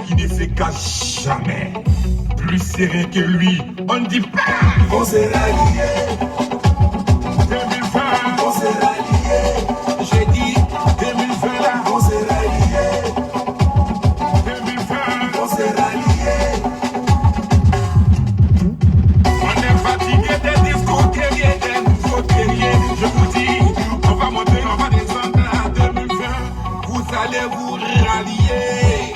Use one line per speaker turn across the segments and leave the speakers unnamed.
qui ne se cache jamais. Plus serré que lui, on ne dit pas.
On s'est rallié.
2020,
On s'est rallié.
j'ai dit 2020 là.
On s'est rallié.
2020,
On s'est rallié.
on est fatigué des discours guerriers, des nouveaux guerriers. Je vous dis, on va monter, on va descendre à 2020. Vous allez vous rallier.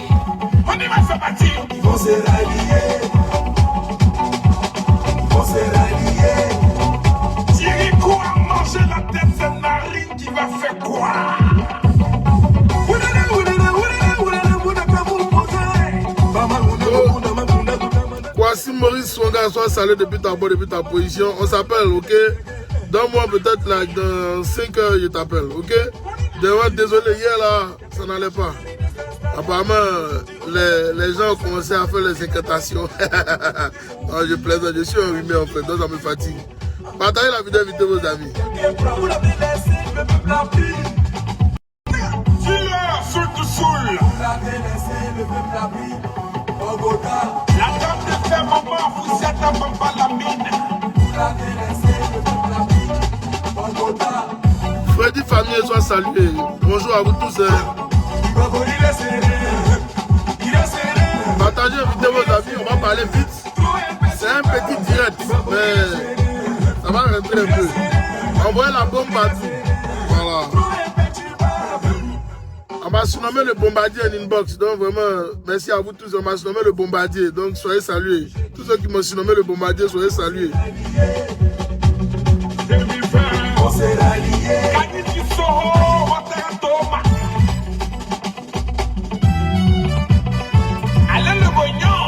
On est mal se bâtir.
On s'est rallié. On s'est rallié.
Thierry a mangé la tête, c'est Narine qui va faire quoi?
Voici Maurice Songa, soit salué depuis ta position. On s'appelle, ok? Donne-moi peut-être là, dans 5 heures, je t'appelle, ok? Désolé, hier là, ça n'allait pas. Apparemment, les gens ont commencé à faire les incantations. Non, je plaisante, je suis enrhumé en fait, donc ça me fatigue. Partagez la vidéo, invitez vos amis.
Dis-leur, soul. La dame de faire maman, vous êtes à Bamba la mine.
Freddy Famille, soit salué. Bonjour à vous tous. Partagez, invitez vos amis, on va parler vite. C'est un petit direct, mais ça va rentrer un peu. Envoyez la bombe partout. Voilà. On m'a surnommé le bombardier en inbox, donc vraiment, merci à vous tous. On m'a surnommé le bombardier, donc soyez salués. Tous ceux qui m'ont surnommé le bombardier, soyez salués.
2020,
On s'est rallié.
Kaniki Soho, Wateratoma. Allez le Bognon.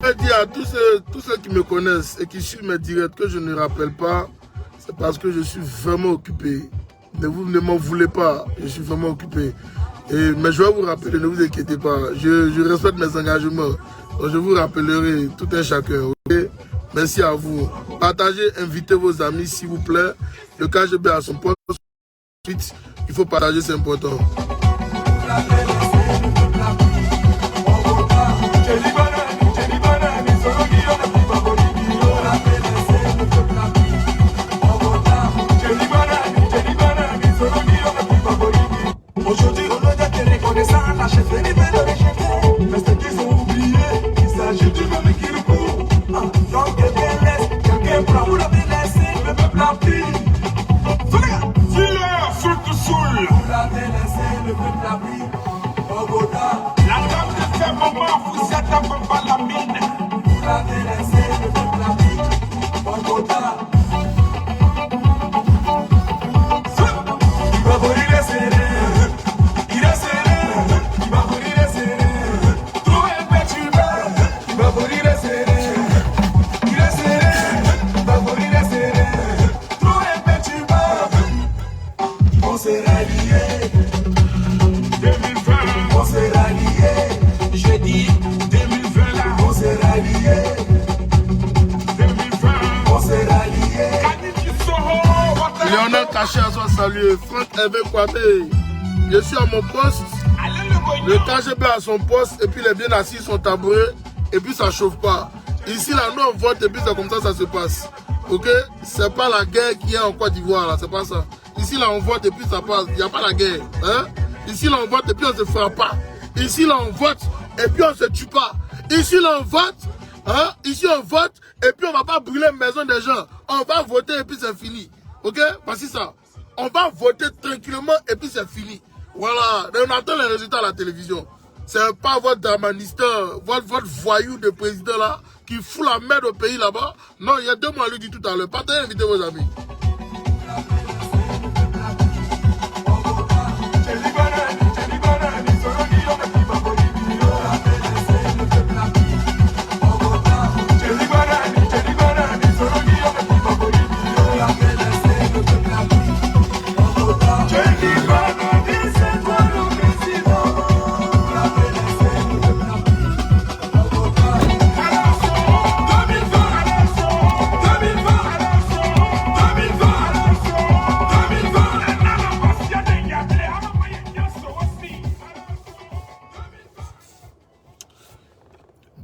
Je dis à tous ceux qui me connaissent et qui suivent mes directs que je ne rappelle pas, c'est parce que je suis vraiment occupé. Ne m'en voulez pas, je suis vraiment occupé. Mais je vais vous rappeler, ne vous inquiétez pas, je respecte mes engagements. Donc je vous rappellerai tout un chacun. Okay? Merci à vous. Partagez, invitez vos amis s'il vous plaît. Le KGB à son poste. Il faut partager, c'est important.
Aujourd'hui, on doit être reconnaissant à la chefferie de l'échec. Mais ce qu'ils ont oublié, il s'agit du même qui le court. Donc, quelqu'un laisse, quelqu'un prend pour la laisser, le peuple a pris.
Dis-leur, soul.
Vous l'avez laissé, le peuple a pris. Bogota,
La dame de faire maman, vous êtes à Bamba la mine.
vous l'avez laissé, le peuple a pris. Bogota. Il va mourir les serrés. Il est serré. Il va mourir les serrés. Tout est perturbé. Il va mourir les serrés. Il est serré. Il va mourir les serrés. Tout est perturbé. On s'est rallié.
2020,
On s'est rallié.
j'ai dit 2020 là.
On s'est rallié.
2020,
On s'est rallié.
Kaniki Soho,
Lionel
Wateratoma.
Caché à soi salué. Franck Hervé Kwame. Je suis à mon poste.
Allez le
Le
Bognon.
KGB à son poste et puis il est bien assis sur son tabouret et puis ça chauffe pas. Ici là nous on vote et puis c'est comme ça se passe. Ok? C'est pas la guerre qui est en Côte d'Ivoire là, c'est pas ça. Ici là on vote et puis ça passe, il n'y a pas la guerre. Hein? Ici là on vote et puis on se frappe pas. Ici là on vote et puis on se tue pas. Ici là on vote, hein? Ici on vote et puis on va pas brûler la maison des gens. On va voter et puis c'est fini. Ok? Voici ça. On va voter tranquillement et puis c'est fini. Voilà, on attend les résultats à la télévision. C'est pas votre dramanisteur, votre voyou de président là, qui fout la merde au pays là-bas. Non, il y a 2 mois, lui dit tout à l'heure. Partagez, invitez vos amis.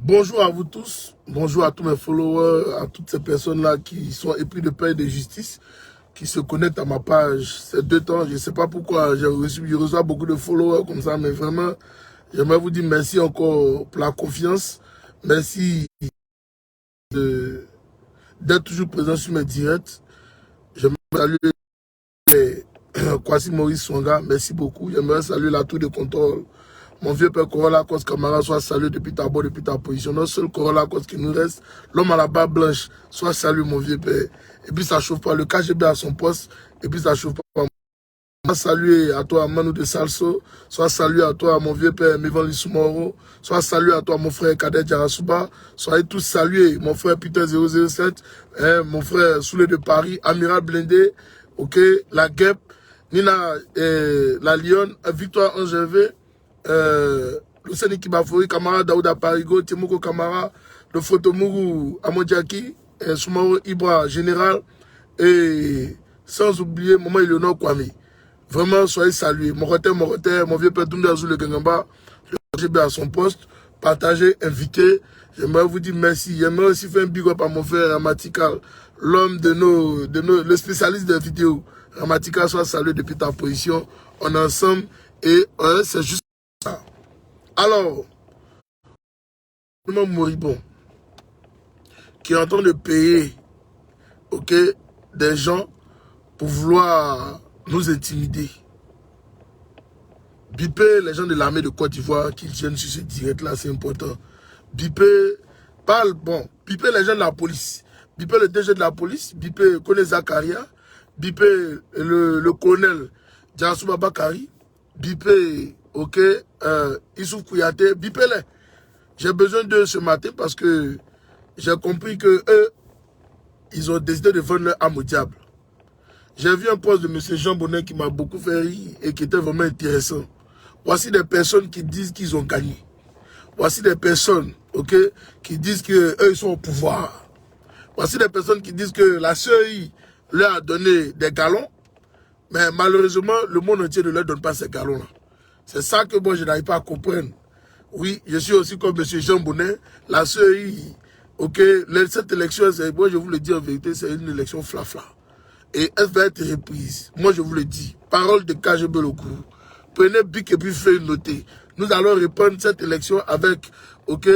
Bonjour à vous tous, bonjour à tous mes followers, à toutes ces personnes-là qui sont épris de paix et de justice, qui se connectent à ma page ces 2 temps. Je ne sais pas pourquoi je reçois beaucoup de followers comme ça, mais vraiment, j'aimerais vous dire merci encore pour la confiance. Merci d'être toujours présent sur mes directs. J'aimerais saluer Kwasi Maurice Songa, merci beaucoup. J'aimerais saluer la tour de contrôle. Mon vieux père Corolla Cos Camara, soit salué depuis ta bonne, depuis ta position. Notre seul Corolla Cos qui nous reste, l'homme à la barbe blanche, soit salué mon vieux père. Et puis ça chauffe pas, le KGB à son poste, et puis ça chauffe pas. Soit salué à toi, Manu de Salso, soit salué à toi, mon vieux père Mivan Lissumoro, soit salué à toi, mon frère Kadet Jarasuba, soyez tous salués, mon frère Peter 007, mon frère Soulé de Paris, Amiral Blindé, ok, la Guêpe, Nina, la Lyon, Victoire Angève, Luceni Kibafori, Kamara Daouda Parigo, Timoko Kamara, le Photomourou Amodiaki, Soumaro Ibra Général, et sans oublier Maman Eleonore Kwame. Vraiment, soyez salués. Moroteur, mon vieux père Dounda Azul le Gangamba, le KGB à son poste, partagez, invitez. J'aimerais vous dire merci. J'aimerais aussi faire un big up à mon frère Ramatical, l'homme le spécialiste des vidéos. Ramatical, soit salué depuis ta position. On est ensemble et c'est juste ça. Alors, le moribond qui est en train de payer, ok, des gens pour vouloir nous intimider. Bipé, les gens de l'armée de Côte d'Ivoire qui viennent sur ce direct-là, c'est important. Bipé, parle, bon, bipé les gens de la police. Bipé le DG de la police, bipé Kone Zakaria, bipé le colonel Djassouba Bakari, bipé, ok, Issouf Kouyaté, bipé les. J'ai besoin d'eux ce matin parce que j'ai compris que eux, ils ont décidé de vendre leur âme au diable. J'ai vu un post de M. Jean Bonnet qui m'a beaucoup fait rire et qui était vraiment intéressant. Voici des personnes qui disent qu'ils ont gagné. Voici des personnes, ok, qui disent qu'eux, ils sont au pouvoir. Voici des personnes qui disent que la CEI leur a donné des galons, mais malheureusement, le monde entier ne leur donne pas ces galons-là. C'est ça que moi, je n'arrive pas à comprendre. Oui, je suis aussi comme M. Jean Bonnet. La CEI, ok, cette élection, moi, je vous le dis en vérité, c'est une élection flafla. Et elle va être reprise. Moi, je vous le dis. Parole de KGB Lokou. Prenez bic et puis feuille notée. Nous allons répondre cette élection avec, ok,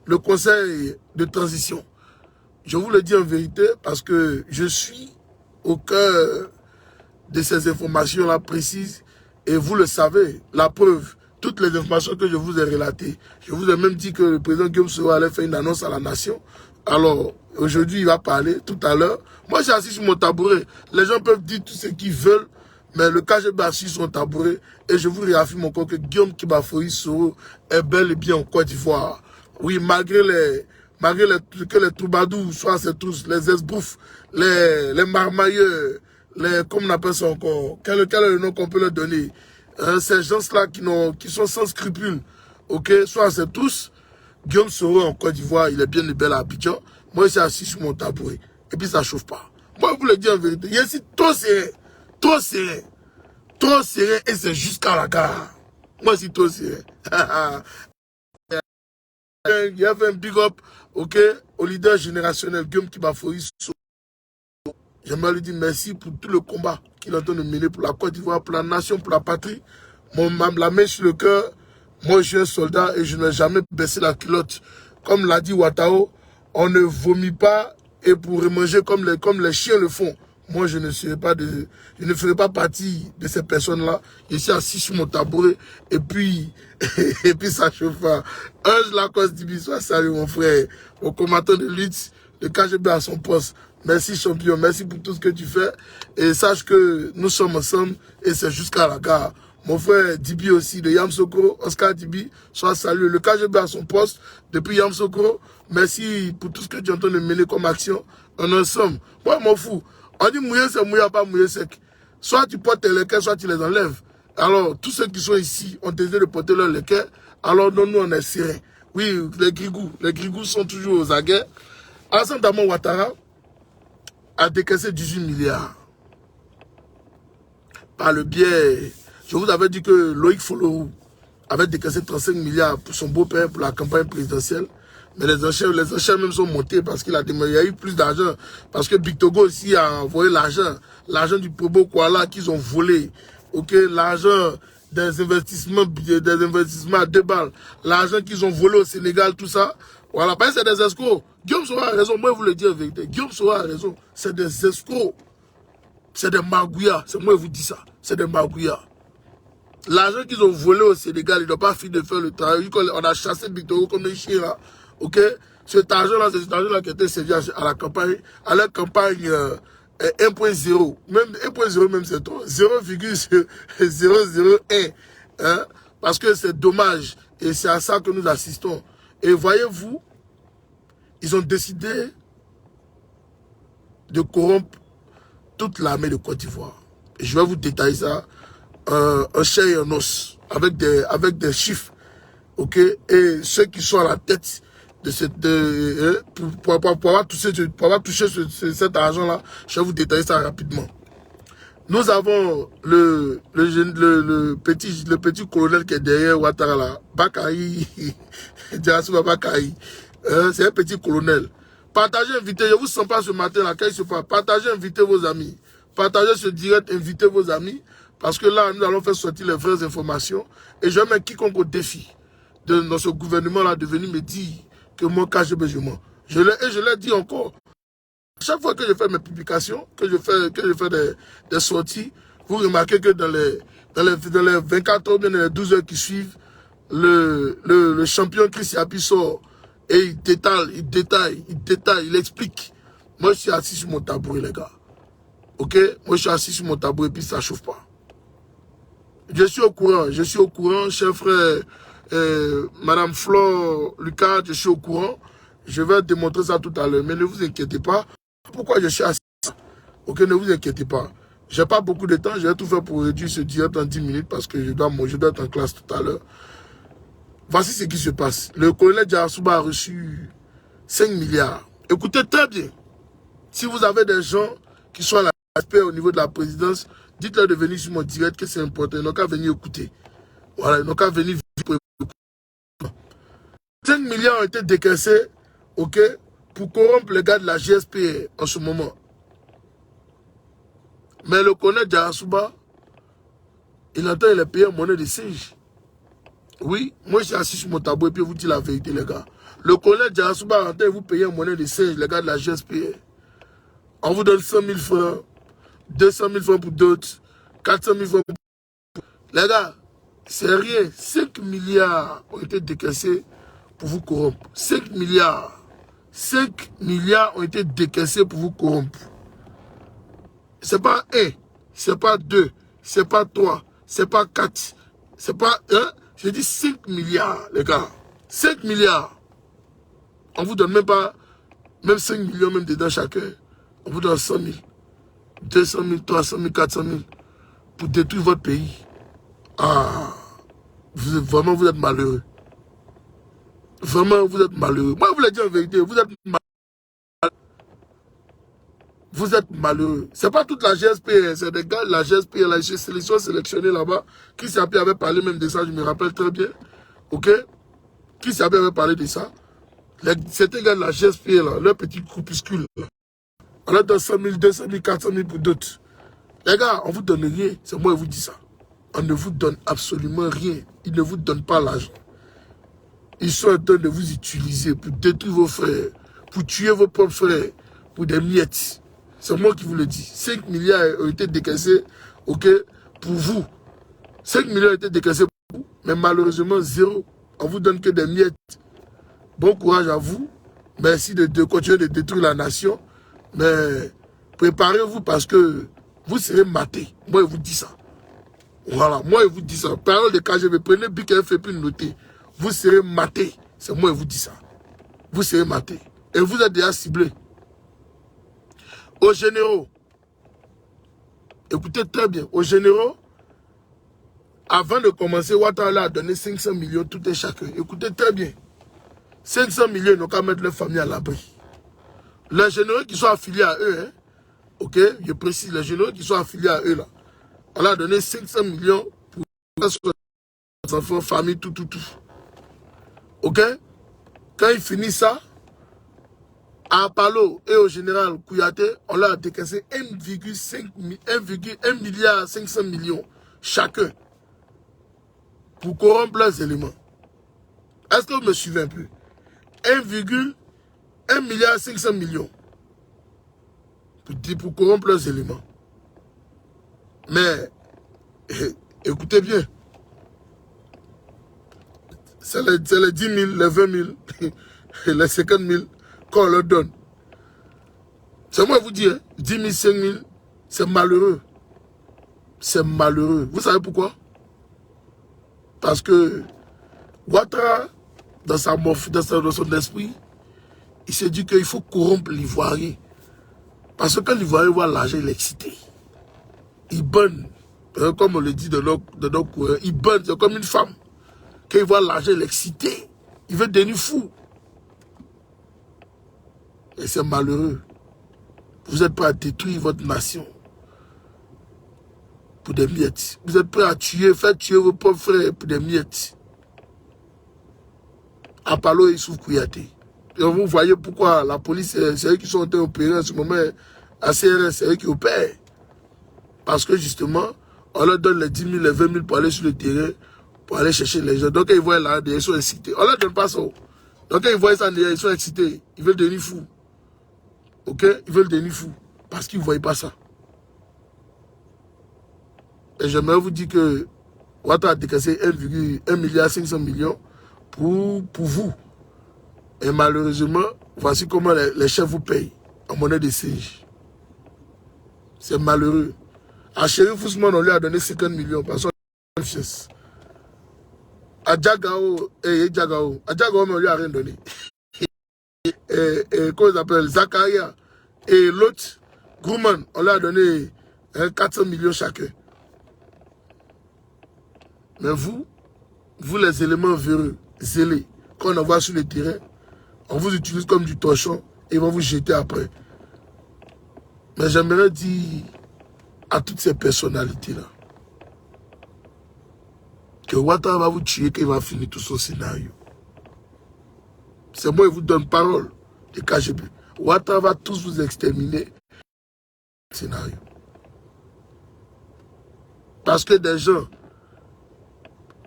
le conseil de transition. Je vous le dis en vérité parce que je suis au cœur de ces informations-là précises. Et vous le savez, la preuve, toutes les informations que je vous ai relatées. Je vous ai même dit que le président Guillaume Soro allait faire une annonce à la nation. Alors, aujourd'hui, il va parler, tout à l'heure. Moi, j'ai assis sur mon tabouret. Les gens peuvent dire tout ce qu'ils veulent, mais le KGB assis sur son tabouret. Et je vous réaffirme encore que Guillaume Kibafoï Soro est bel et bien en Côte d'Ivoire. Oui, malgré que les troubadours, soit c'est tous, les esbouffes, les marmailleurs, comment on appelle ça encore, quel est le nom qu'on peut leur donner, ces gens-là qui sont sans scrupules, ok, soit c'est tous, Guillaume Soro en Côte d'Ivoire, il est bien et bel à Abidjan. Moi, je suis assis sur mon tabouret. Et puis, ça ne chauffe pas. Moi, je vous le dis en vérité. Il y a ici trop serré. Trop serré. Trop serré et c'est jusqu'à la gare. Moi, je suis trop serré. Il y avait un big up, ok, au leader générationnel, Guillaume Kibafoï Soro. J'aimerais lui dire merci pour tout le combat qu'il est en train de mener pour la Côte d'Ivoire, pour la nation, pour la patrie. La main sur le cœur. Moi, je suis un soldat et je n'ai jamais baissé la culotte. Comme l'a dit Ouattao, on ne vomit pas et pour manger comme les chiens le font. Moi, je ne ferai pas partie de ces personnes-là. Je suis assis sur mon tabouret et puis ça chauffe. Ange Lacoste Dibisois, salut mon frère, au combattant de lutte, le KGB à son poste. Merci champion, merci pour tout ce que tu fais. Et sache que nous sommes ensemble et c'est jusqu'à la gare. Mon frère Dibi aussi, de Yamsokro, Oscar Dibi, soit salué. Le KGB à son poste depuis Yamsokro. Merci pour tout ce que tu es en train de mener comme action. On est ensemble. Moi, je m'en fous. On dit mouiller, c'est mouiller, pas mouiller sec. Soit tu portes tes léquins, soit tu les enlèves. Alors, tous ceux qui sont ici ont décidé de porter leurs léquins. Alors, nous, on est serrés. Oui, les grigous sont toujours aux aguets. Alassane Dramane Ouattara a décaissé 18 milliards. Par le biais... Je vous avais dit que Loïc Folorou avait décaissé 35 milliards pour son beau-père pour la campagne présidentielle. Mais les enchères même sont montées parce qu'il y a eu plus d'argent. Parce que Big Togo aussi a envoyé l'argent. L'argent du Probo Kuala qu'ils ont volé. Ok, l'argent des investissements à 2 balles. L'argent qu'ils ont volé au Sénégal, tout ça. Voilà, parce que c'est des escrocs. Guillaume Soro a raison, moi je vous le dis en vérité. Guillaume Soro a raison. C'est des escrocs. C'est des magouillas. C'est moi je vous dis ça. C'est des magouillas. L'argent qu'ils ont volé au Sénégal, ils n'ont pas fini de faire le travail. On a chassé Big Togo comme des chiens là. Ok, cet argent-là, c'est cet argent-là qui était servi à la campagne, à la campagne 1.0. Même 1.0, même c'est trop. 0,001. Hein? Parce que c'est dommage. Et c'est à ça que nous assistons. Et voyez-vous, ils ont décidé de corrompre toute l'armée de Côte d'Ivoire. Et je vais vous détailler ça en chair et en os, avec des chiffres. Ok, et ceux qui sont à la tête de cette pour avoir touché cet argent-là, je vais vous détailler ça rapidement. Nous avons le petit colonel qui est derrière Ouattara là, Bakari, Diasouba Bakari. C'est un petit colonel. Partagez, invitez, je vous sens pas ce matin là, quand il se passe. Partagez, invitez vos amis. Partagez ce direct, invitez vos amis. Parce que là, nous allons faire sortir les vraies informations. Et je mets quiconque au défi dans ce gouvernement-là de venir me dire que mon cas, j'ai besoin. Je l'ai dit encore. Chaque fois que je fais mes publications, que je fais des sorties, vous remarquez que dans les 24 heures, bien dans les 12 heures qui suivent, le champion Chris Yapi sort et il détaille, il explique. Moi, je suis assis sur mon tabouret, les gars. Ok? Moi, je suis assis sur mon tabouret et puis ça ne chauffe pas. Je suis au courant, cher frère, Madame Flore, Lucas, je suis au courant. Je vais démontrer ça tout à l'heure, mais ne vous inquiétez pas. Pourquoi je suis assis? Ok, ne vous inquiétez pas. J'ai pas beaucoup de temps, je vais tout faire pour réduire ce direct en 10 minutes parce que je dois être en classe tout à l'heure. Voici ce qui se passe. Le colonel Diarasouba a reçu 5 milliards. Écoutez très bien. Si vous avez des gens qui sont à la au niveau de la présidence, dites-leur de venir sur mon direct que c'est important. Ils n'ont qu'à venir écouter. Voilà, ils n'ont qu'à venir pour écouter. 5 milliards ont été décaissés, ok, pour corrompre les gars de la GSP en ce moment. Mais le colonel Diarasouba, il entend il est payé en monnaie de singe. Oui, moi je suis assis sur mon tabou et puis je vous dis la vérité, les gars. Le colonel Diarasouba entend vous payer en monnaie de singe, les gars de la GSP. On vous donne 100 000 francs, 200 000 francs pour d'autres, 400 000 francs pour d'autres. Les gars, c'est rien. 5 milliards ont été décaissés pour vous corrompre. 5 milliards. 5 milliards ont été décaissés pour vous corrompre. C'est pas 1, c'est pas 2, c'est pas 3, c'est pas 4, c'est pas 1. J'ai dit 5 milliards, les gars. 5 milliards. On vous donne même pas, même 5 millions même dedans chacun. On vous donne 100 000, 200 000, 300 000, 400 000 pour détruire votre pays. Ah, vraiment vous êtes malheureux. Vraiment vous êtes malheureux. Moi je vous l'ai dit en vérité, vous êtes malheureux. Vous êtes malheureux. C'est pas toute la GSP, c'est des gars de la GSP, la sélection sélectionnée là-bas. Chris Yapi avait parlé même de ça, je me rappelle très bien. Ok? Chris Yapi avait parlé de ça. C'était gars de la GSP là, leur petit groupuscule. On a donné 100 000, 200 000, 400 000 pour d'autres. Les gars, on vous donne rien. C'est moi qui vous dis ça. On ne vous donne absolument rien. Ils ne vous donnent pas l'argent. Ils sont en train de vous utiliser pour détruire vos frères, pour tuer vos propres frères, pour des miettes. C'est moi qui vous le dis. 5 milliards ont été décaissés, ok, pour vous. 5 milliards ont été décaissés pour vous, mais malheureusement, zéro. On vous donne que des miettes. Bon courage à vous. Merci de continuer de détruire la nation. Mais préparez-vous parce que vous serez matés. Moi, je vous dis ça. Voilà, moi, je vous dis ça. Parole de KGB, prenez Bic et puis noter. Vous serez matés. C'est moi, je vous dis ça. Vous serez matés. Et vous êtes déjà ciblés. Aux généraux, écoutez très bien, aux généraux, avant de commencer, Ouattara a donné 500 millions tout et chacun. Écoutez très bien. 500 millions, ils n'ont qu'à mettre leur famille à l'abri. Les généraux qui sont affiliés à eux, hein, ok, je précise, les généraux qui sont affiliés à eux, là, on a donné 500 millions pour les enfants, famille, tout. Ok? Quand il finit ça, à Palo et au général Kouyaté, on leur a décaissé 1,5 milliard 500 millions chacun pour corrompre leurs éléments. Est-ce que vous me suivez un peu? 1,1 milliard 500 millions pour corrompre leurs éléments. Mais, écoutez bien, c'est les 10 000, les 20 000, les 50 000 qu'on leur donne. C'est moi qui vous dis, hein, 10 000, 5 000, c'est malheureux. C'est malheureux. Vous savez pourquoi? Parce que Ouattara, dans son esprit, il s'est dit qu'il faut corrompre l'Ivoirien. Parce que quand l'Ivoirien voit l'argent, il est excité. Il bonne. Comme on le dit de nos courants, il bonne, c'est comme une femme. Quand il voit l'argent, il est excité. Il veut devenir fou. Et c'est malheureux. Vous êtes prêts à détruire votre nation pour des miettes. Vous êtes prêts à faire tuer vos propres frères pour des miettes. À Palo et Youssouf Kouyaté. Et vous voyez pourquoi la police, c'est eux qui sont en train d'opérer en ce moment. À CRS, c'est eux qui opèrent. Parce que justement, on leur donne les 10 000, les 20 000 pour aller sur le terrain, pour aller chercher les gens. Donc quand ils voient là, ils sont excités. On ne leur donne pas ça. Donc quand ils voient ça, ils sont excités. Ils veulent devenir fous. Ok? Ils veulent devenir fous. Parce qu'ils ne voyaient pas ça. Et j'aimerais vous dire que Ouattara a décaissé 1,1 milliard 500 millions pour vous. Et malheureusement, voici comment les chefs vous payent en monnaie de singe. C'est malheureux. À Chérif Ousmane, on lui a donné 50 millions parce qu'on a une fiesse. À Djagao, on lui a rien donné. Et comment il s'appelle? Zakaria et l'autre, Grouman, on lui a donné 400 millions chacun. Mais vous les éléments véreux, zélés, qu'on envoie sur le terrain, on vous utilise comme du torchon et ils vont vous jeter après. Mais j'aimerais dire à toutes ces personnalités-là que Ouattara va vous tuer quand il va finir tout son scénario. C'est moi qui vous donne parole de KGB. Ouattara va tous vous exterminer. Scénario. Parce que des gens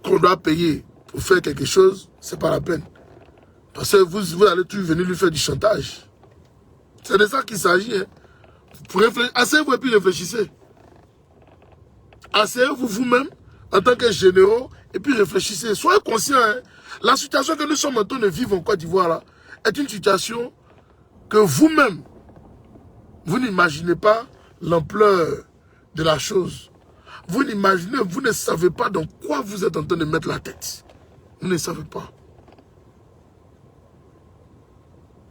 qu'on doit payer pour faire quelque chose, c'est pas la peine. Parce que vous allez toujours venir lui faire du chantage. C'est de ça qu'il s'agit. Hein. Asseyez-vous et puis réfléchissez. Asseyez-vous vous-même en tant que généraux et puis réfléchissez. Soyez conscients. Hein. La situation que nous sommes en train de vivre en Côte d'Ivoire là est une situation que vous-même, vous n'imaginez pas l'ampleur de la chose. Vous n'imaginez, vous ne savez pas dans quoi vous êtes en train de mettre la tête. Vous ne savez pas.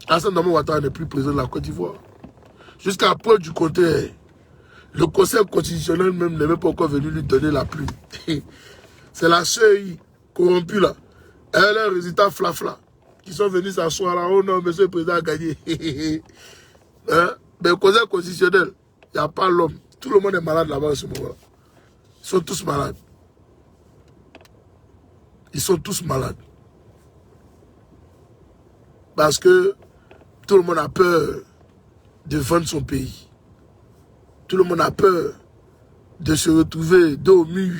Alassane Ouattara n'est plus président de la Côte d'Ivoire. Jusqu'à preuve du contraire, le Conseil constitutionnel même n'est même pas encore venu lui donner la plume. C'est la CEI corrompue là. Elle a un résultat flafla. Qui sont venus s'asseoir là. Oh non, monsieur le président a gagné. Hein? Mais le Conseil constitutionnel, il n'y a pas l'homme. Tout le monde est malade là-bas à ce moment-là. Ils sont tous malades. Ils sont tous malades. Parce que tout le monde a peur de vendre son pays. Tout le monde a peur de se retrouver dos au mur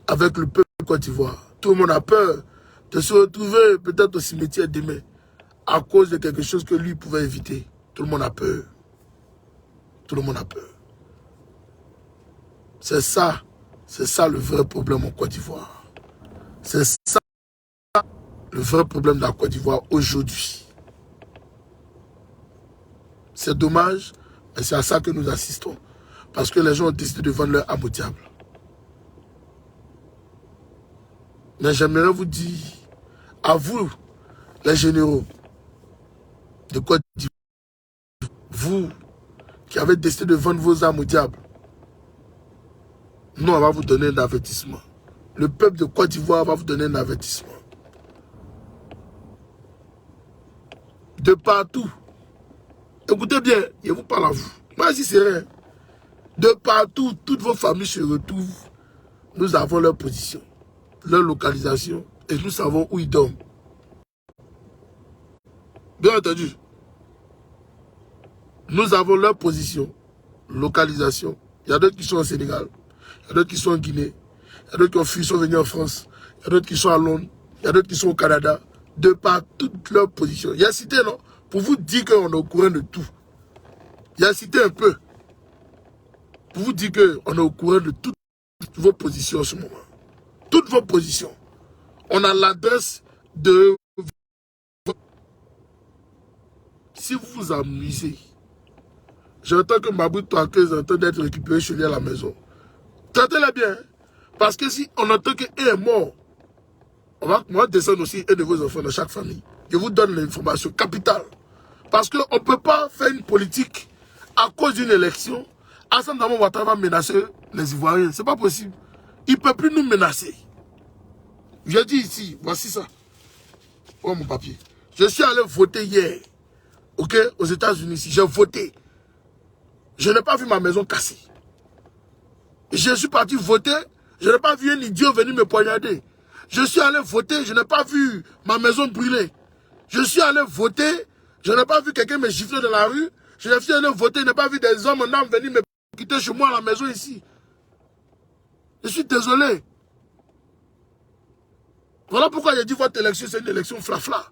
avec le peuple de Côte d'Ivoire. Tout le monde a peur de se retrouver peut-être au cimetière demain à cause de quelque chose que lui pouvait éviter. Tout le monde a peur. Tout le monde a peur. C'est ça le vrai problème en Côte d'Ivoire. C'est ça le vrai problème de la Côte d'Ivoire aujourd'hui. C'est dommage, mais c'est à ça que nous assistons. Parce que les gens ont décidé de vendre leur âme au diable. Mais j'aimerais vous dire, à vous, les généraux de Côte d'Ivoire, vous qui avez décidé de vendre vos âmes au diable, nous, on va vous donner un avertissement. Le peuple de Côte d'Ivoire va vous donner un avertissement. De partout. Écoutez bien, je vous parle à vous. Moi, ici, c'est rien. De partout, toutes vos familles se retrouvent. Nous avons leur position, leur localisation, et nous savons où ils dorment. Bien entendu. Nous avons leur position, localisation. Il y a d'autres qui sont au Sénégal. Il y a d'autres qui sont en Guinée. Il y a d'autres qui ont fui, sont venus en France. Il y a d'autres qui sont à Londres. Il y a d'autres qui sont au Canada. De par toutes leurs positions. Il y a cité, non? Pour vous dire qu'on est au courant de tout. Il y a cité un peu. Pour vous dire qu'on est au courant de toutes vos positions en ce moment. Toutes vos positions. On a l'adresse de... Si vous vous amusez, j'entends que Mabou Touaké est en train d'être récupéré chez lui à la maison. Traitez-le bien. Parce que si on entend qu'il est mort, on va descendre aussi un de vos enfants dans chaque famille. Je vous donne l'information capitale. Parce qu'on ne peut pas faire une politique à cause d'une élection. Assane Damo Ouattara va menacer les Ivoiriens. Ce n'est pas possible. Il ne peut plus nous menacer. Je dis ici, voici ça. Oh mon papier. Je suis allé voter hier. Ok, aux États-Unis, si j'ai voté. Je n'ai pas vu ma maison cassée. Je suis parti voter. Je n'ai pas vu un idiot venir me poignarder. Je suis allé voter. Je n'ai pas vu ma maison brûler. Je suis allé voter. Je n'ai pas vu quelqu'un me gifler dans la rue. Je suis allé voter. Je n'ai pas vu des hommes en armes venir me quitter chez moi à la maison ici. Je suis désolé. Voilà pourquoi j'ai dit votre élection, c'est une élection flafla.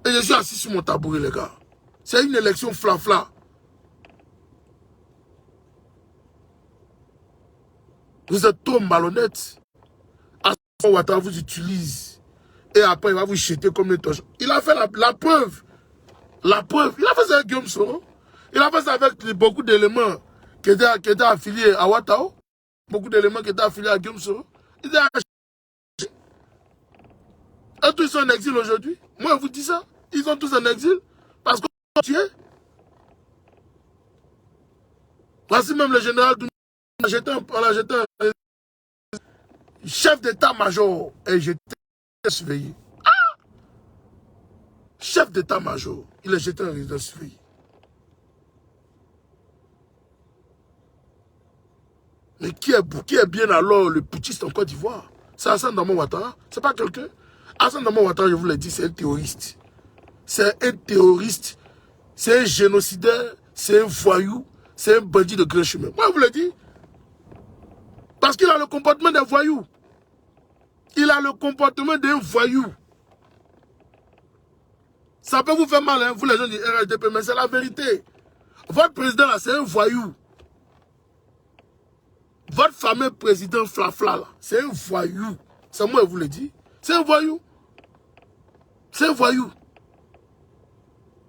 Et je suis assis sur mon tabouret, les gars. C'est une élection flafla. Vous êtes trop malhonnête. Assane Ouattara vous utilise. Et après, il va vous jeter comme une torche. Il a fait la preuve. La preuve. Il a fait ça avec Guillaume Soro. Il a fait ça avec beaucoup d'éléments qui étaient affiliés à Ouattara. Beaucoup d'éléments qui étaient affiliés à Guillaume Soro. Et tous ils sont en exil aujourd'hui. Moi, je vous dis ça. Ils sont tous en exil. Parce qu'on a tué. Voici même le général on l'a jeté un chef d'état-major et j'étais surveillé. Ah! Chef d'état-major, il est jeté en résidence surveillée. Mais qui est bien alors le putschiste en Côte d'Ivoire? C'est Assane Damo Ouattara. C'est pas quelqu'un. Assane Damo Ouattara, je vous l'ai dit, c'est un terroriste. C'est un terroriste. C'est un génocidaire. C'est un voyou. C'est un bandit de grand chemin. Moi, je vous l'ai dit. Parce qu'il a le comportement d'un voyou. Il a le comportement d'un voyou. Ça peut vous faire mal, hein, vous les gens du RHDP, mais c'est la vérité. Votre président là, c'est un voyou. Votre fameux président Flafla là, c'est un voyou. C'est moi qui vous le dis. C'est un voyou. C'est un voyou.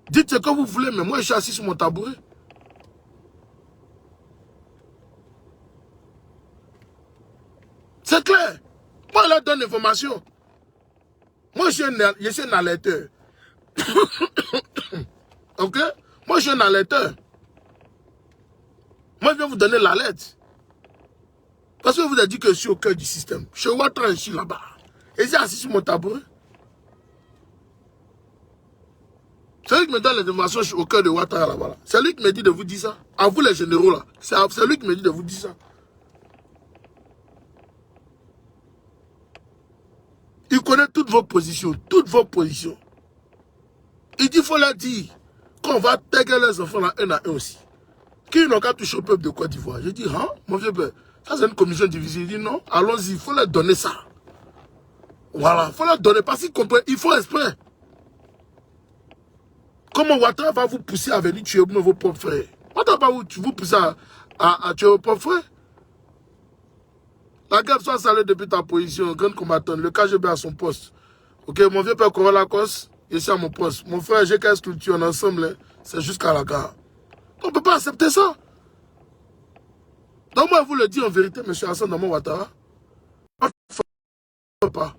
Dites ce que vous voulez, mais moi je suis assis sur mon tabouret. C'est clair. Moi, je leur donne l'information. Moi, je suis un alerteur. Ok? Moi, je suis un alerteur. Moi, je vais vous donner l'alerte. Parce que je vous ai dit que je suis au cœur du système. Je suis Ouattara, je suis là-bas. Et j'ai assis sur mon tabouret. C'est lui qui me donne les informations, je suis au cœur de Ouattara là-bas. C'est lui qui me dit de vous dire ça. À vous les généraux là. C'est lui qui me dit de vous dire ça. Il connaît toutes vos positions. Toutes vos positions. Il dit, il faut leur dire qu'on va taguer les enfants là, un à un aussi. Qui n'ont qu'à toucher au peuple de Côte d'Ivoire. Je dis, hein, mon vieux père, ça c'est une commission divisée. Il dit, non, allons-y, il faut leur donner ça. Voilà, il faut leur donner, parce qu'ils comprennent, il faut exprès. Comment Ouattara va vous pousser à venir tuer vos propres frères? Ouattara va vous pousser à tuer vos propres frères? La guerre soit salée depuis ta position, grande combattante, le KGB à son poste. Ok, mon vieux père Corolla Lacoste, je suis à mon poste. Mon frère GKS Culture, on est ensemble, c'est jusqu'à la gare. On ne peut pas accepter ça. Donc moi, je vous le dis en vérité, M. Assane Damo Ouattara, pas.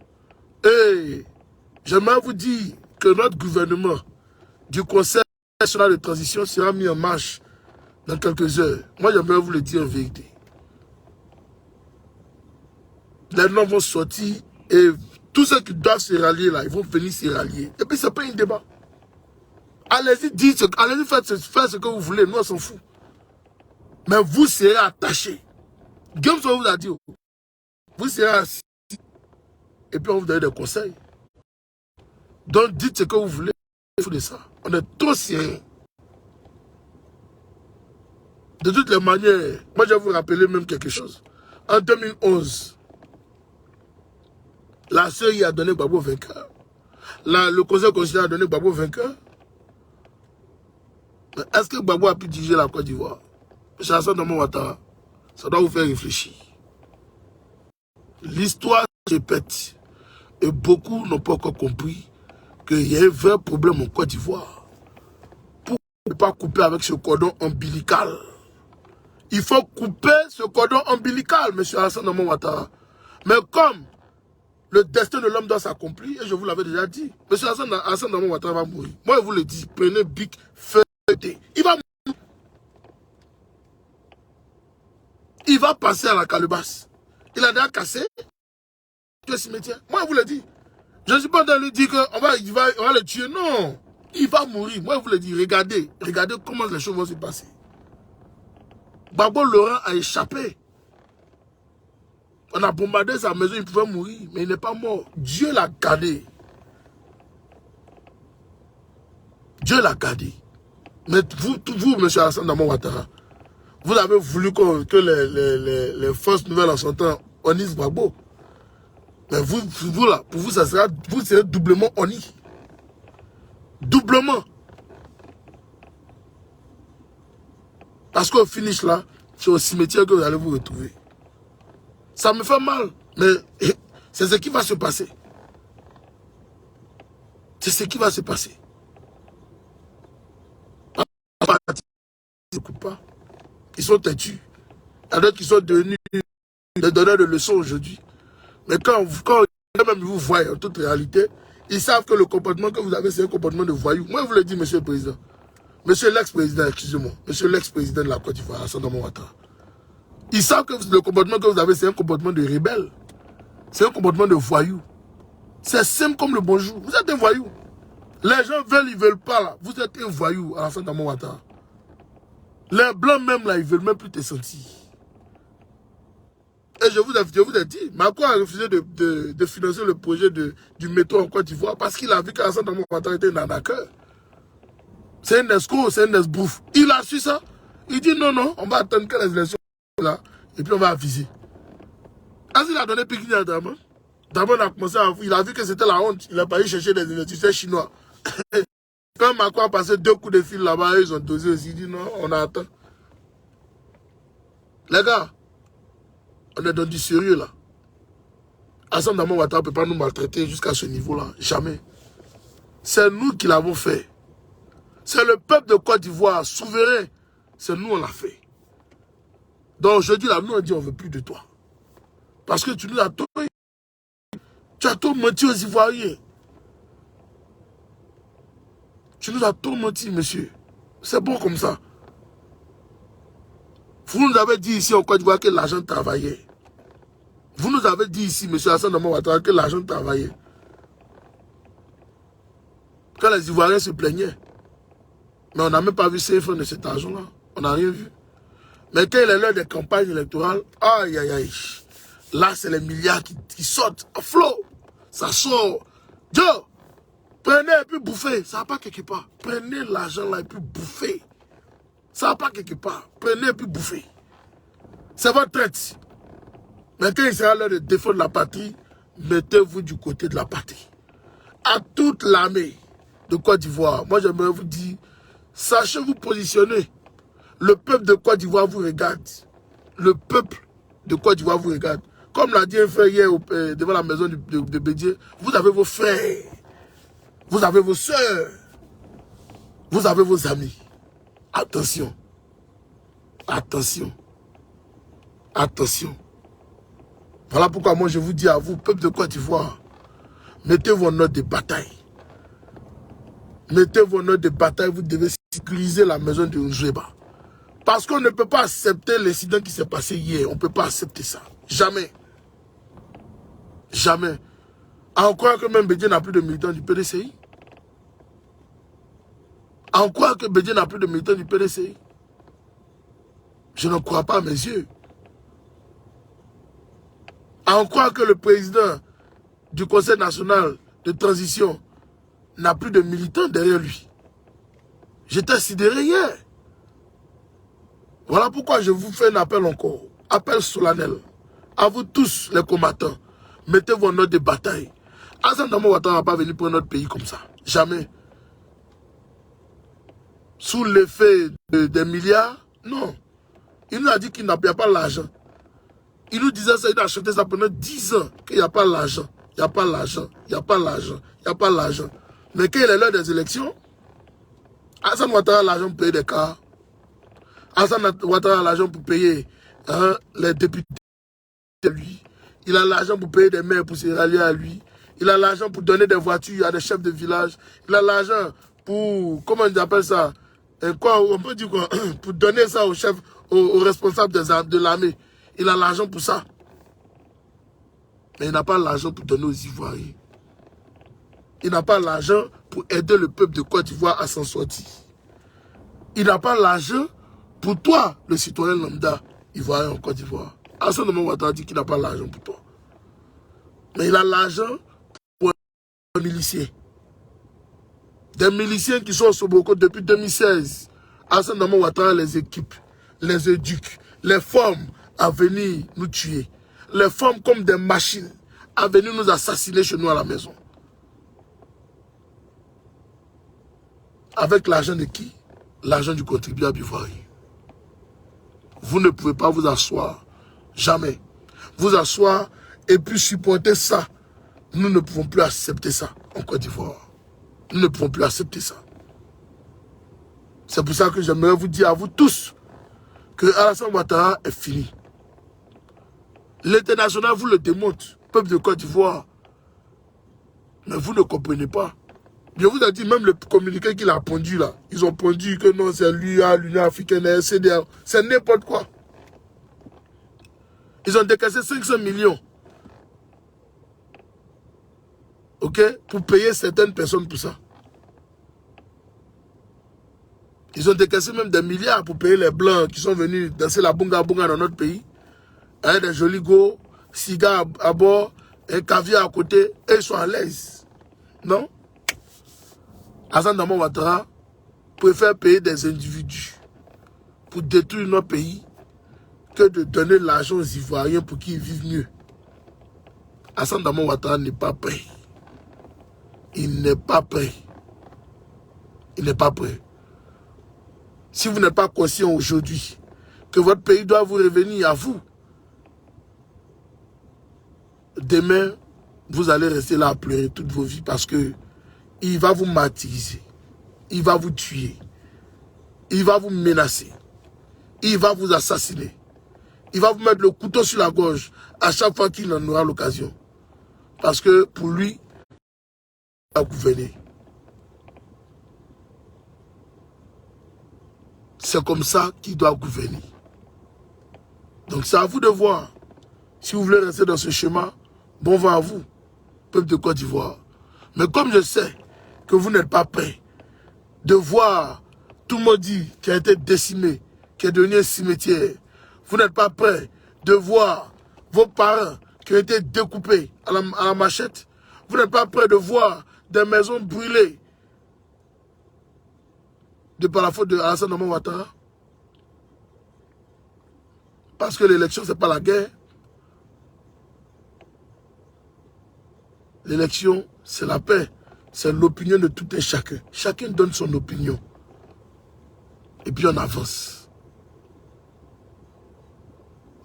Et j'aimerais vous dire que notre gouvernement du Conseil national de transition sera mis en marche dans quelques heures. Moi, j'aimerais vous le dire en vérité. Les noms vont sortir et tous ceux qui doivent se rallier là, ils vont venir se rallier. Et puis, ce n'est pas un débat. Allez-y, allez-y faire ce que vous voulez, nous on s'en fout. Mais vous serez attachés. Guillaume Soro vous a dit, vous serez assis. Et puis on vous donne des conseils. Donc dites ce que vous voulez. de ça. On est trop sérieux. De toutes les manières, moi je vais vous rappeler même quelque chose. En 2011, la CEI a donné Gbagbo vainqueur. Le conseil constitutionnel a donné Gbagbo vainqueur. Mais est-ce que Gbagbo a pu diriger la Côte d'Ivoire? M. Alassane Ouattara, ça doit vous faire réfléchir. L'histoire se répète. Et beaucoup n'ont pas encore compris qu'il y a un vrai problème en Côte d'Ivoire. Pour ne pas couper avec ce cordon ombilical. Il faut couper ce cordon ombilical, M. Alassane Ouattara. Mais comme le destin de l'homme doit s'accomplir, et je vous l'avais déjà dit, M. Alassane Ouattara va mourir. Moi, je vous le dis, prenez Bic, feuilleté. Il va mourir. Il va passer à la calebasse. Il a déjà cassé le cimetière. Moi, je vous le dis. Je ne suis pas en train de lui dire qu'on va le tuer. Non. Il va mourir. Moi, je vous le dis. Regardez comment les choses vont se passer. Gbagbo Laurent a échappé. On a bombardé sa maison, il pouvait mourir, mais il n'est pas mort. Dieu l'a gardé. Dieu l'a gardé. Mais vous, M. Alassane Ouattara, vous avez voulu que les fausses nouvelles en son temps honissent Gbagbo. Mais vous là, pour vous, vous serez doublement honni. Doublement. Parce qu'au finish là, c'est au cimetière que vous allez vous retrouver. Ça me fait mal, mais c'est ce qui va se passer. C'est ce qui va se passer. Ils n'écoutent pas. Ils sont têtus. Il y a d'autres qui sont devenus des donneurs de leçons aujourd'hui. Mais quand même ils vous voient en toute réalité, ils savent que le comportement que vous avez, c'est un comportement de voyou. Moi, je vous le dis, monsieur le président. Monsieur l'ex-président, excusez-moi. Monsieur l'ex-président de la Côte d'Ivoire, Alassane Ouattara. Ils savent que le comportement que vous avez, c'est un comportement de rebelle. C'est un comportement de voyou. C'est simple comme le bonjour. Vous êtes un voyou. Les gens veulent, ils veulent pas là. Vous êtes un voyou, Alassane Ouattara. Les blancs même là, ils veulent même plus te sentir. Et je vous ai dit, Macron a refusé de financer le projet du métro en Côte d'Ivoire parce qu'il a vu qu'Alassane Ouattara était un arnaqueur. C'est un escroc, c'est un esbrouf. Il a su ça. Il dit non, on va attendre que les élections là, et puis on va aviser. As-il a donné Pékin à Draman? Draman a commencé à... Il a vu que c'était la honte. Il a pas eu chercher des investisseurs chinois. Quand Macron a passé 2 coups de fil là-bas, ils ont dosé aussi. Il dit non, on attend. Les gars, on est dans du sérieux là. Alassane Ouattara ne peut pas nous maltraiter jusqu'à ce niveau-là. Jamais. C'est nous qui l'avons fait. C'est le peuple de Côte d'Ivoire, souverain. C'est nous, on l'a fait. Donc aujourd'hui, là, nous, on dit, on ne veut plus de toi. Parce que tu nous as tout... Tu as tout menti aux Ivoiriens. Tu nous as tout menti, monsieur. C'est bon comme ça. Vous nous avez dit ici en Côte d'Ivoire que l'argent travaillait. Vous nous avez dit ici, monsieur Alassane Ouattara, que l'argent travaillait. Quand les Ivoiriens se plaignaient. Mais on n'a même pas vu CFA de cet argent-là. On n'a rien vu. Mais quand il est l'heure des campagnes électorales, aïe, aïe, aïe. Là, c'est les milliards qui sortent à flot. Ça sort. Dieu, prenez et puis bouffez. Ça va pas quelque part. Prenez l'argent là et puis bouffez. Ça va pas quelque part. Prenez et puis bouffez. C'est votre traite. Mais quand il sera l'heure de défendre la patrie, mettez-vous du côté de la patrie. À toute l'armée de Côte d'Ivoire, moi j'aimerais vous dire, sachez vous positionner. Le peuple de Côte d'Ivoire vous regarde. Le peuple de Côte d'Ivoire vous regarde. Comme l'a dit un frère hier devant la maison de Bédier, vous avez vos frères, vous avez vos soeurs, vous avez vos amis. Attention. Attention. Attention. Voilà pourquoi moi je vous dis à vous, peuple de Côte d'Ivoire, mettez vos notes de bataille. Mettez vos notes de bataille, vous devez sécuriser la maison de Nzoueba. Parce qu'on ne peut pas accepter l'incident qui s'est passé hier. On ne peut pas accepter ça. Jamais. Jamais. En croire que même Bédier n'a plus de militants du PDCI. En croire que Bédier n'a plus de militants du PDCI. Je ne crois pas à mes yeux. En croire que le président du Conseil national de transition n'a plus de militants derrière lui. J'étais sidéré hier. Voilà pourquoi je vous fais un appel encore. Appel solennel. À vous tous les combattants. Mettez-vous en ordre de bataille. Alassane Dramane Ouattara ne va pas venir pour notre pays comme ça. Jamais. Sous l'effet des milliards, non. Il nous a dit qu'il n'y a pas l'argent. Il nous disait ça, il a acheté ça pendant 10 ans, qu'il n'y a pas l'argent. Il n'y a pas l'argent. Il n'y a pas l'argent. Il n'y a pas l'argent. Mais quand il est l'heure des élections, Alassane Ouattara a l'argent pour payer des cars. Alassane Ouattara a l'argent pour payer les députés à lui. Il a l'argent pour payer des maires pour se rallier à lui. Il a l'argent pour donner des voitures à des chefs de village. Il a l'argent pour, comment on appelle ça, quoi, on peut dire quoi, pour donner ça aux chefs, aux responsables de l'armée. Il a l'argent pour ça. Mais il n'a pas l'argent pour donner aux Ivoiriens. Il n'a pas l'argent pour aider le peuple de Côte d'Ivoire à s'en sortir. Il n'a pas l'argent pour toi, le citoyen lambda ivoirien en Côte d'Ivoire. Alassane Dramane Ouattara dit qu'il n'a pas l'argent pour toi. Mais il a l'argent pour un milicier. Des miliciens qui sont au Soboko depuis 2016. Alassane Dramane Ouattara les équipe, les éduque, les forme à venir nous tuer. Les forme comme des machines à venir nous assassiner chez nous à la maison. Avec l'argent de qui? L'argent du contribuable ivoirien. Vous ne pouvez pas vous asseoir. Jamais. Vous asseoir et puis supporter ça. Nous ne pouvons plus accepter ça en Côte d'Ivoire. Nous ne pouvons plus accepter ça. C'est pour ça que j'aimerais vous dire à vous tous que Alassane Ouattara est fini. L'international vous le démontre, peuple de Côte d'Ivoire. Mais vous ne comprenez pas. Je vous ai dit, même le communiqué qu'il a pondu là, ils ont pondu que non, c'est l'UA, l'Union africaine, la CDA. C'est n'importe quoi. Ils ont décaissé 500 millions. Ok? Pour payer certaines personnes pour ça. Ils ont décaissé même des milliards pour payer les blancs qui sont venus danser la bunga bunga dans notre pays. Hein, des jolis go, cigares à bord, un caviar à côté, et ils sont à l'aise. Non? Alassane Dramane Ouattara préfère payer des individus pour détruire notre pays que de donner l'argent aux Ivoiriens pour qu'ils vivent mieux. Alassane Dramane Ouattara n'est pas prêt. Il n'est pas prêt. Il n'est pas prêt. Si vous n'êtes pas conscient aujourd'hui que votre pays doit vous revenir à vous, demain, vous allez rester là à pleurer toute vos vies parce que il va vous martyriser. Il va vous tuer. Il va vous menacer. Il va vous assassiner. Il va vous mettre le couteau sur la gorge à chaque fois qu'il en aura l'occasion. Parce que pour lui, il va gouverner. C'est comme ça qu'il doit gouverner. Donc c'est à vous de voir. Si vous voulez rester dans ce schéma, bon vent à vous, peuple de Côte d'Ivoire. Mais comme je sais que vous n'êtes pas prêts de voir tout le monde qui a été décimé, qui est devenu un cimetière, vous n'êtes pas prêts de voir vos parents qui ont été découpés à la machette, vous n'êtes pas prêts de voir des maisons brûlées par la faute de Alassane Dramane Ouattara. Parce que l'élection, ce n'est pas la guerre. L'élection, c'est la paix. C'est l'opinion de tout et chacun. Chacun donne son opinion. Et puis on avance.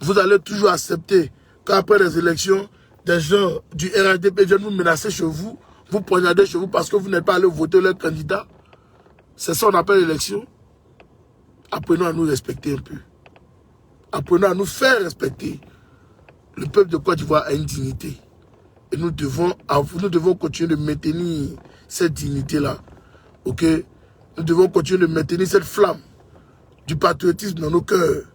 Vous allez toujours accepter qu'après les élections, des gens du RHDP viennent vous menacer chez vous, vous poignarder chez vous parce que vous n'êtes pas allé voter leur candidat. C'est ça qu'on appelle l'élection. Apprenons à nous respecter un peu. Apprenons à nous faire respecter. Le peuple de Côte d'Ivoire a une dignité. Et nous devons continuer de maintenir cette dignité-là. Ok? Nous devons continuer de maintenir cette flamme du patriotisme dans nos cœurs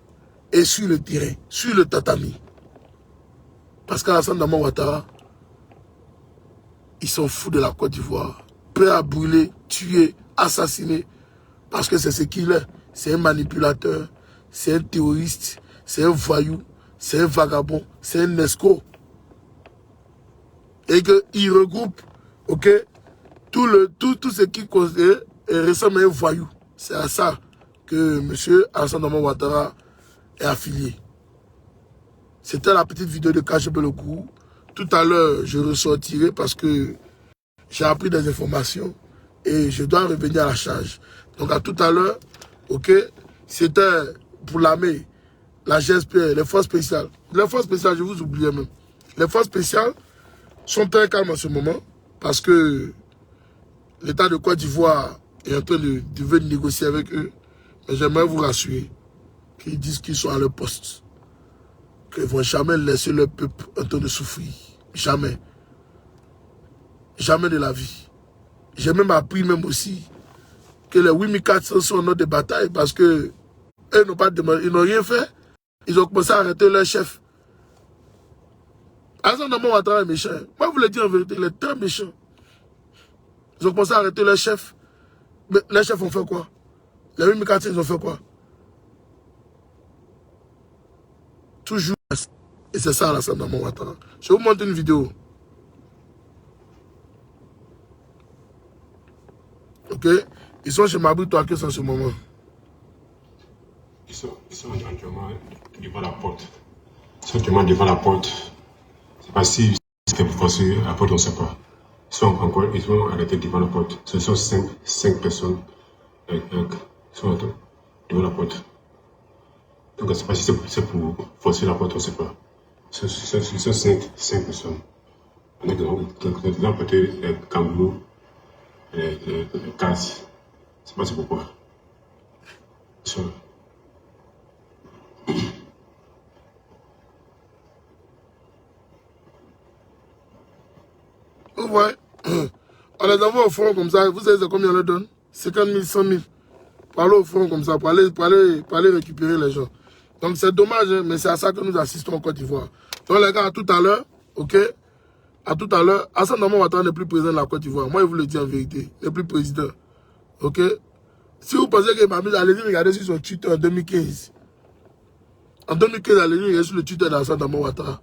et sur le terrain, sur le tatami. Parce qu'Alassane Dramane Ouattara, ils sont fous de la Côte d'Ivoire. Prêts à brûler, tuer, assassiner. Parce que c'est ce qu'il est. C'est un manipulateur, c'est un terroriste, c'est un voyou, c'est un vagabond, c'est un escroc. Et qu'il regroupe, ok, tout ce qui ressemble à un voyou. C'est à ça que M. Alassane Dramane Ouattara est affilié. C'était la petite vidéo de KGB le Gourou. Tout à l'heure, je ressortirai parce que j'ai appris des informations et je dois revenir à la charge. Donc à tout à l'heure, ok, c'était pour l'armée, la GSP, les forces spéciales. Les forces spéciales, je vous oubliais même. Les forces spéciales sont très calmes en ce moment parce que l'État de Côte d'Ivoire est en train de négocier avec eux. Mais j'aimerais vous rassurer qu'ils disent qu'ils sont à leur poste. Qu'ils ne vont jamais laisser leur peuple en train de souffrir. Jamais. Jamais de la vie. J'ai même appris même aussi que les 8400 sont en ordre de bataille parce que eux n'ont pas demandé, ils n'ont rien fait. Ils ont commencé à arrêter leur chef. Alassane Dramane Ouattara est méchant. Moi, je vous le dis en vérité, il est très méchant. Ils ont commencé à arrêter leur chef. Mais les chefs ont fait quoi? Les 8400, ils ont fait quoi? Toujours. Et c'est ça, Alassane Dramane Ouattara. Je vais vous montrer une vidéo. Ok? Ils sont chez Mabri Touakes en ce moment.
Ils sont actuellement devant la porte. Ils sont actuellement devant la porte. C'est pas si c'est pour forcer la porte, on ne sait pas. Ils sont arrêtés devant la porte. Ce sont 5 personnes. Ils sont devant la porte. Donc je ne sais pas si c'est pour forcer la porte, on ne sait pas. Ce sont 5 personnes. On est dans porter les kangourous, les casses. Je ne sais pas c'est pourquoi.
Ouais. On les envoie au front comme ça. Vous savez combien on leur donne? 50 000, 100 000. Pour aller au front comme ça, pour aller récupérer les gens. Donc c'est dommage, hein, mais c'est à ça que nous assistons en Côte d'Ivoire. Donc les gars, à tout à l'heure, ok? À tout à l'heure, Alassane Dramane Ouattara n'est plus président de la Côte d'Ivoire. Moi, je vous le dis en vérité. Il n'est plus président. Ok? Si vous pensez qu'il m'a mis, allez-y regarder sur son Twitter en 2015. En 2015, allez-y regarder sur le Twitter d'Alassane Dramane Ouattara.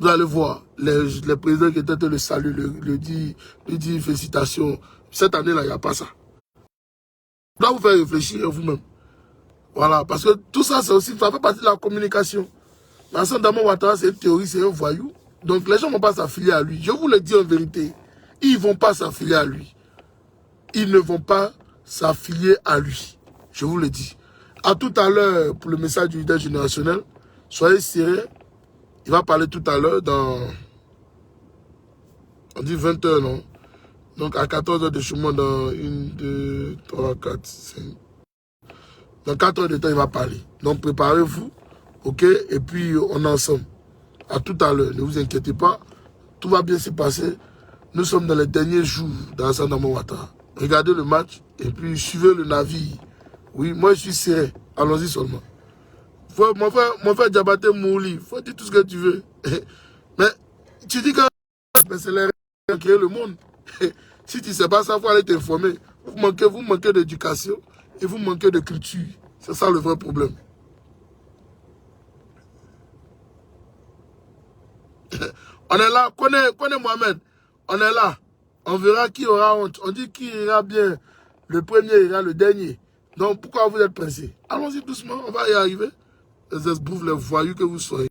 Vous allez voir les présidents qui étaient le salut, lui dit félicitations. Cette année-là, il n'y a pas ça. Je dois vous faire réfléchir vous-même. Voilà, parce que tout ça, c'est aussi, ça fait partie de la communication. Alassane Dramane Ouattara, c'est une théorie, c'est un voyou. Donc les gens ne vont pas s'affilier à lui. Je vous le dis en vérité. Ils ne vont pas s'affilier à lui. Ils ne vont pas s'affilier à lui. Je vous le dis. À tout à l'heure, pour le message du leader générationnel, soyez sérieux. Il va parler tout à l'heure dans... On dit 20 h, non? Donc à 14 h de chemin, dans 1, 2, 3, 4, 5... Dans 4 heures de temps, il va parler. Donc préparez-vous, ok? Et puis on est ensemble. À tout à l'heure, ne vous inquiétez pas. Tout va bien se passer. Nous sommes dans les derniers jours d'Alassane Dramane Ouattara. Regardez le match et puis suivez le navire. Oui, moi je suis serré. Allons-y seulement. Mon frère Diabaté Mouli, faut dire tout ce que tu veux. Mais tu dis que c'est les règles qui ont créé le monde. Si tu ne sais pas ça, il faut aller t'informer. Vous manquez d'éducation et vous manquez de culture. C'est ça le vrai problème. On est là, connais Mohamed. On est là. On verra qui aura honte. On dit qui ira bien. Le premier ira le dernier. Donc pourquoi vous êtes pressé? Allons-y doucement, on va y arriver. Les esbroufs, les voyous que vous soyez.